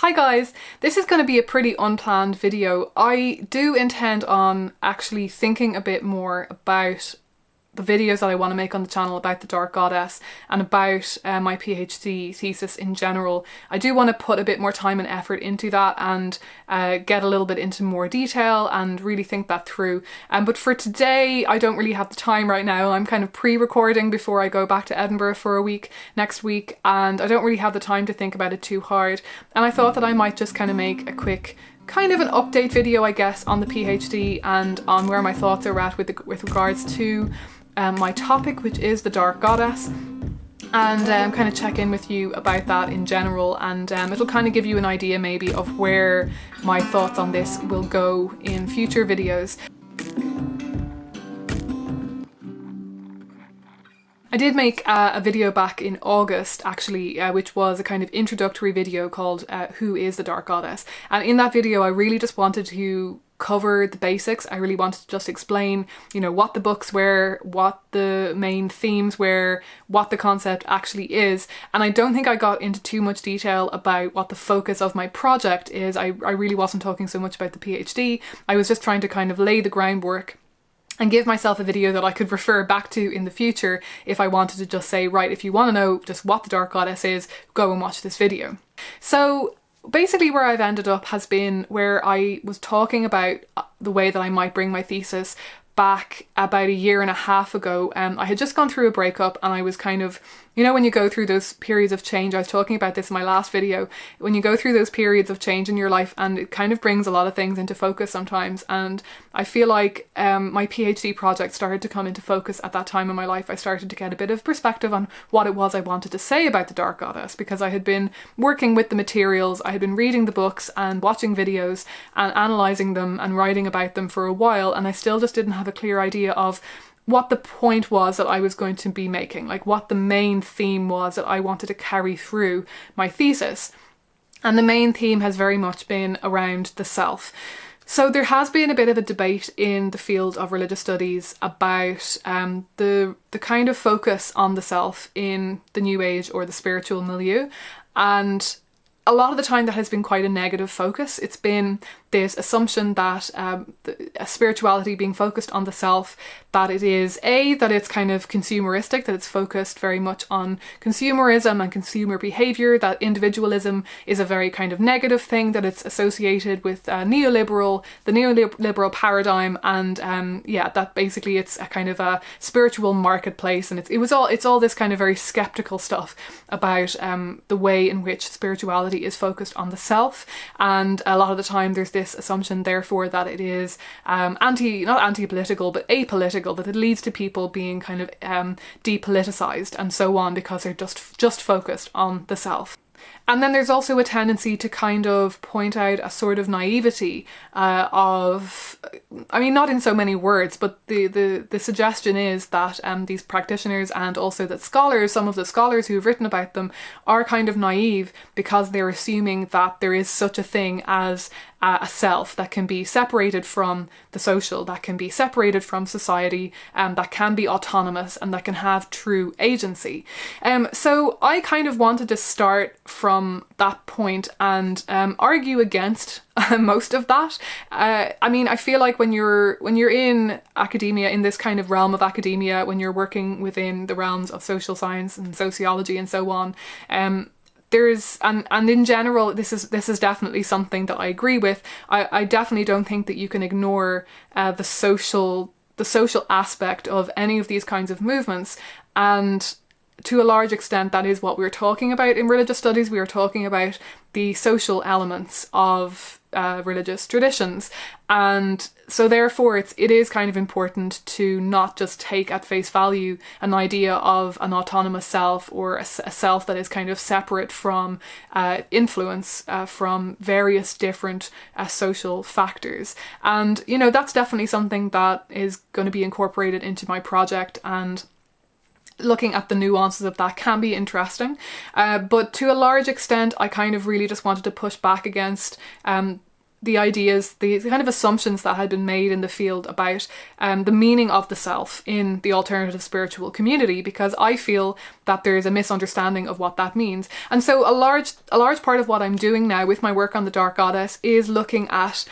Hi guys, this is going to be a pretty unplanned video. I do intend on actually thinking a bit more about the videos that I want to make on the channel about the Dark Goddess and about my PhD thesis in general. I do want to put a bit more time and effort into that and get a little bit into more detail and really think that through. But for today, I don't really have the time right now. I'm kind of pre-recording before I go back to Edinburgh for a week next week, and I don't really have the time to think about it too hard. And I thought that I might just kind of make a quick kind of an update video, I guess, on the PhD and on where my thoughts are at with regards to my topic, which is the Dark Goddess, and kind of check in with you about that in general, and it'll kind of give you an idea maybe of where my thoughts on this will go in future videos. I did make a video back in August actually, which was a kind of introductory video called Who is the Dark Goddess? And in that video I really just wanted to cover the basics. I really wanted to just explain, you know, what the books were, what the main themes were, what the concept actually is. And I don't think I got into too much detail about what the focus of my project is. I really wasn't talking so much about the PhD. I was just trying to kind of lay the groundwork and give myself a video that I could refer back to in the future if I wanted to just say, right, if you want to know just what the Dark Goddess is, go and watch this video. So basically where I've ended up has been where I was talking about the way that I might bring my thesis back about a year and a half ago. I had just gone through a breakup, and I was kind of, you know, when you go through those periods of change, I was talking about this in my last video, when you go through those periods of change in your life and it kind of brings a lot of things into focus sometimes, and I feel like my PhD project started to come into focus at that time in my life. I started to get a bit of perspective on what it was I wanted to say about the Dark Goddess, because I had been working with the materials, I had been reading the books and watching videos and analysing them and writing about them for a while, and I still just didn't have a clear idea of what the point was that I was going to be making, like what the main theme was that I wanted to carry through my thesis. And the main theme has very much been around the self. So there has been a bit of a debate in the field of religious studies about the kind of focus on the self in the New Age or the spiritual milieu, and a lot of the time that has been quite a negative focus. It's been this assumption that spirituality being focused on the self, that it is that it's kind of consumeristic, that it's focused very much on consumerism and consumer behaviour, that individualism is a very kind of negative thing, that it's associated with the neoliberal paradigm, and yeah, that basically it's a kind of a spiritual marketplace, and it's all this kind of very skeptical stuff about the way in which spirituality is focused on the self. And a lot of the time there's this assumption therefore that it is not anti-political but apolitical, that it leads to people being kind of depoliticized and so on, because they're just focused on the self. And then there's also a tendency to kind of point out a sort of naivety of, I mean, not in so many words, but the suggestion is that these practitioners and also that scholars, some of the scholars who've written about them, are kind of naive because they're assuming that there is such a thing as a self that can be separated from the social, that can be separated from society, that can be autonomous and that can have true agency. So I kind of wanted to start from that point and argue against most of that. I mean, I feel like when you're in academia, in this kind of realm of academia, when you're working within the realms of social science and sociology and so on, there's and in general this is definitely something that I agree with. I definitely don't think that you can ignore the social aspect of any of these kinds of movements, and to a large extent that is what we're talking about in religious studies. We are talking about the social elements of religious traditions, and so therefore it is kind of important to not just take at face value an idea of an autonomous self or a self that is kind of separate from influence from various different social factors. And you know, that's definitely something that is going to be incorporated into my project, and looking at the nuances of that can be interesting, but to a large extent I kind of really just wanted to push back against the ideas, the kind of assumptions that had been made in the field about the meaning of the self in the alternative spiritual community, because I feel that there's a misunderstanding of what that means. And so a large part of what I'm doing now with my work on the Dark Goddess is looking at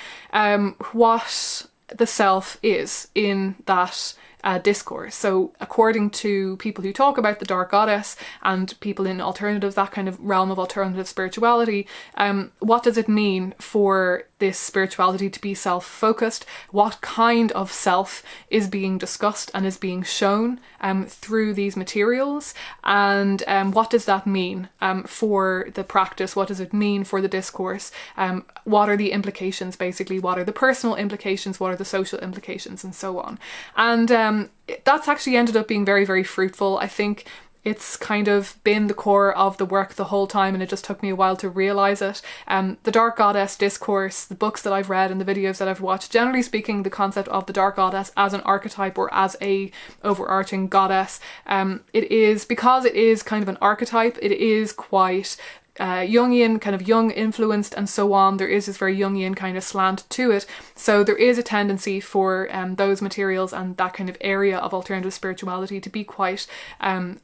what the self is in that discourse. So according to people who talk about the Dark Goddess and people in alternatives, that kind of realm of alternative spirituality, what does it mean for this spirituality to be self-focused? What kind of self is being discussed and is being shown through these materials? And what does that mean for the practice? What does it mean for the discourse? What are the implications, basically? What are the personal implications? What are the social implications? And so on. And that's actually ended up being very, very fruitful. I think it's kind of been the core of the work the whole time, and it just took me a while to realise it. The Dark Goddess discourse, the books that I've read and the videos that I've watched, generally speaking, the concept of the Dark Goddess as an archetype or as a overarching goddess, it is, because it is kind of an archetype, it is quite Jungian, kind of Jung influenced and so on. There is this very Jungian kind of slant to it. So there is a tendency for those materials and that kind of area of alternative spirituality to be quite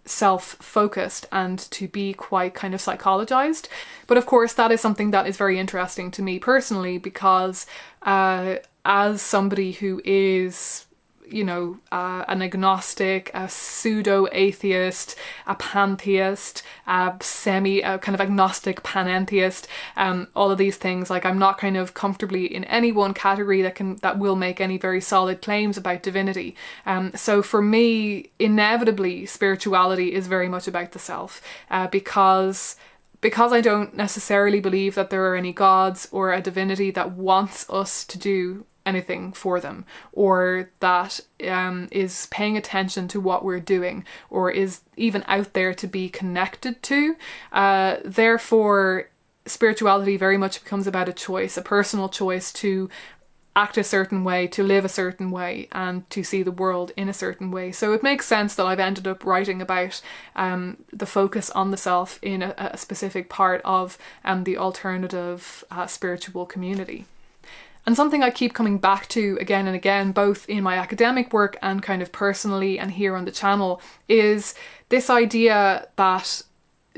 self-focused and to be quite kind of psychologized. But of course that is something that is very interesting to me personally, because as somebody who is, you know, an agnostic, a pseudo-atheist, a pantheist, a kind of agnostic panentheist, all of these things, like I'm not kind of comfortably in any one category that will make any very solid claims about divinity. So for me, inevitably, spirituality is very much about the self, because I don't necessarily believe that there are any gods or a divinity that wants us to do anything for them, or that is paying attention to what we're doing, or is even out there to be connected to. Therefore, spirituality very much becomes about a choice, a personal choice to act a certain way, to live a certain way, and to see the world in a certain way. So it makes sense that I've ended up writing about the focus on the self in a specific part of the alternative spiritual community. And something I keep coming back to again and again, both in my academic work and kind of personally and here on the channel, is this idea that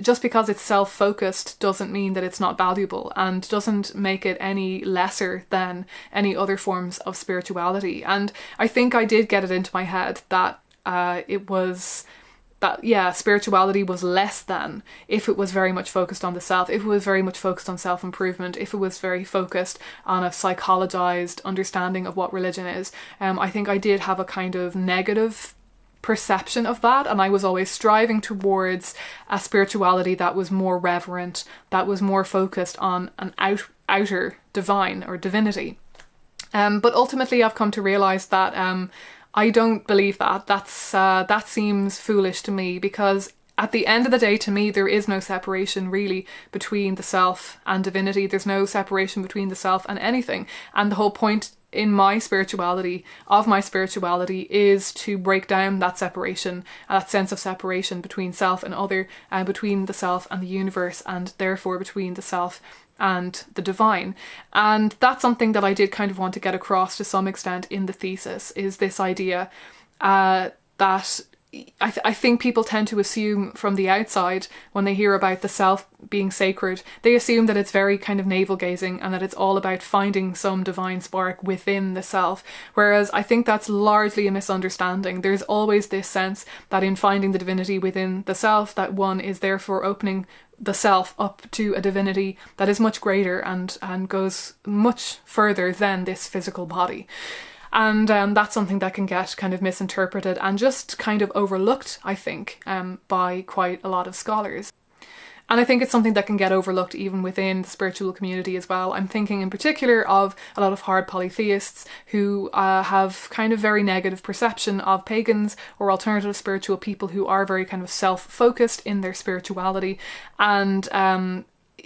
just because it's self-focused doesn't mean that it's not valuable, and doesn't make it any lesser than any other forms of spirituality. And I think I did get it into my head that spirituality was less than if it was very much focused on the self, if it was very much focused on self-improvement, if it was very focused on a psychologized understanding of what religion is. I think I did have a kind of negative perception of that, and I was always striving towards a spirituality that was more reverent, that was more focused on an outer divine or divinity. But ultimately I've come to realise that I don't believe that. That seems foolish to me, because at the end of the day, to me, there is no separation really between the self and divinity. There's no separation between the self and anything. And the whole point in my spirituality, is to break down that separation, that sense of separation between self and other, between the self and the universe, and therefore between the self and the divine. And that's something that I did kind of want to get across to some extent in the thesis, is this idea that I think people tend to assume from the outside, when they hear about the self being sacred, they assume that it's very kind of navel-gazing and that it's all about finding some divine spark within the self. Whereas I think that's largely a misunderstanding. There's always this sense that in finding the divinity within the self, that one is therefore opening the self up to a divinity that is much greater and goes much further than this physical body. And that's something that can get kind of misinterpreted and just kind of overlooked, I think, by quite a lot of scholars. And I think it's something that can get overlooked even within the spiritual community as well. I'm thinking in particular of a lot of hard polytheists who have kind of very negative perception of pagans or alternative spiritual people who are very kind of self-focused in their spirituality. And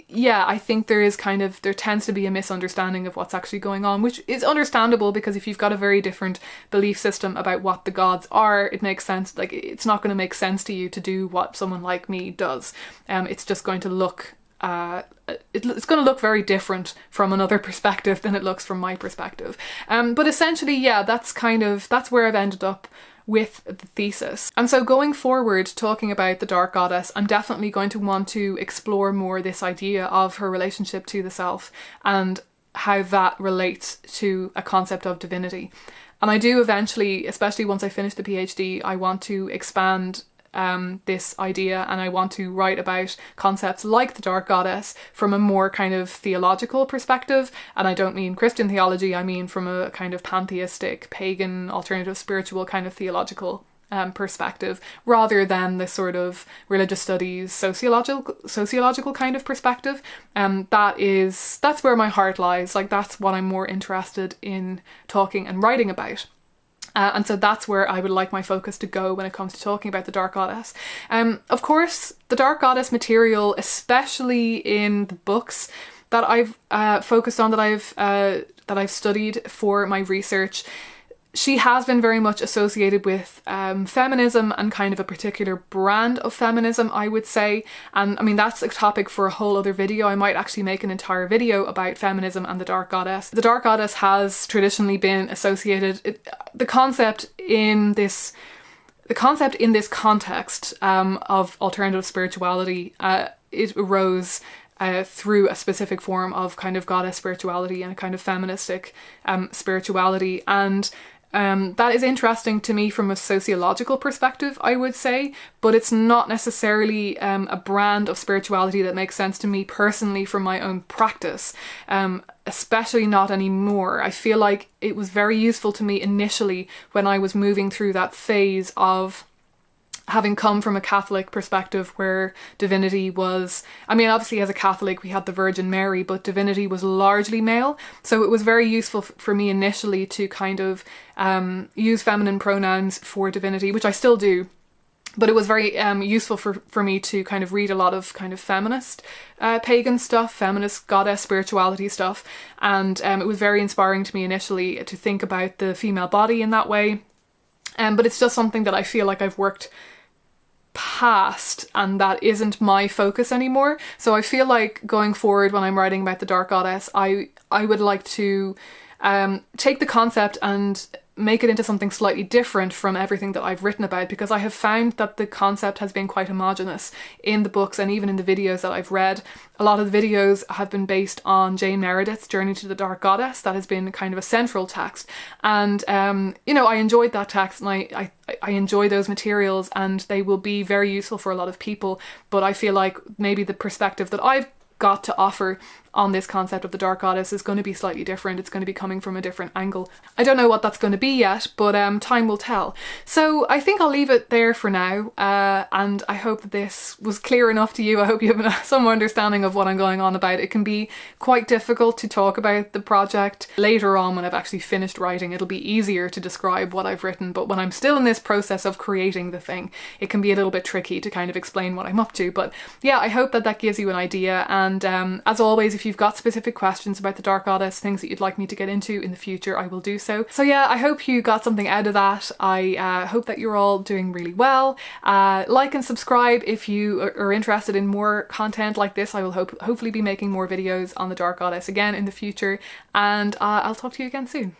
I think there tends to be a misunderstanding of what's actually going on, which is understandable, because if you've got a very different belief system about what the gods are, it makes sense. Like, it's not going to make sense to you to do what someone like me does. It's just going to look it's going to look very different from another perspective than it looks from my perspective. But essentially, yeah, that's where I've ended up with the thesis. And so going forward, talking about the Dark Goddess, I'm definitely going to want to explore more this idea of her relationship to the self and how that relates to a concept of divinity. And I do eventually, especially once I finish the PhD, I want to expand this idea, and I want to write about concepts like the Dark Goddess from a more kind of theological perspective. And I don't mean Christian theology, I mean from a kind of pantheistic, pagan, alternative spiritual kind of theological perspective, rather than the sort of religious studies, sociological kind of perspective. That's where my heart lies. Like, that's what I'm more interested in talking and writing about. And so that's where I would like my focus to go when it comes to talking about the Dark Goddess. Of course, the Dark Goddess material, especially in the books that I've focused on, that I've studied for my research, she has been very much associated with feminism and kind of a particular brand of feminism, I would say. And I mean, that's a topic for a whole other video. I might actually make an entire video about feminism and the Dark Goddess. The Dark Goddess has traditionally been associated, the concept in this context of alternative spirituality, it arose through a specific form of kind of goddess spirituality and a kind of feministic spirituality. And that is interesting to me from a sociological perspective, I would say, but it's not necessarily a brand of spirituality that makes sense to me personally from my own practice, especially not anymore. I feel like it was very useful to me initially when I was moving through that phase of having come from a Catholic perspective where divinity was, I mean, obviously as a Catholic we had the Virgin Mary, but divinity was largely male. So it was very useful for me initially to kind of use feminine pronouns for divinity, which I still do. But it was very useful for me to kind of read a lot of kind of feminist pagan stuff, feminist goddess spirituality stuff. And it was very inspiring to me initially to think about the female body in that way. But it's just something that I feel like I've worked past, and that isn't my focus anymore. So I feel like going forward when I'm writing about the Dark Goddess, I would like to take the concept and make it into something slightly different from everything that I've written about, because I have found that the concept has been quite homogenous in the books and even in the videos that I've read. A lot of the videos have been based on Jane Meredith's Journey to the Dark Goddess. That has been kind of a central text, and you know, I enjoyed that text, and I enjoy those materials, and they will be very useful for a lot of people. But I feel like maybe the perspective that I've got to offer on this concept of the Dark Goddess is going to be slightly different. It's going to be coming from a different angle. I don't know what that's going to be yet, but time will tell. So I think I'll leave it there for now, and I hope that this was clear enough to you. I hope you have some understanding of what I'm going on about. It can be quite difficult to talk about the project. Later on, when I've actually finished writing, it'll be easier to describe what I've written, but when I'm still in this process of creating the thing, it can be a little bit tricky to kind of explain what I'm up to. But yeah, I hope that that gives you an idea, and as always, if you've got specific questions about the Dark Goddess, things that you'd like me to get into in the future, I will do so. So yeah, I hope you got something out of that. I hope that you're all doing really well. Like and subscribe if you are interested in more content like this. I will hopefully be making more videos on the Dark Goddess again in the future, and I'll talk to you again soon.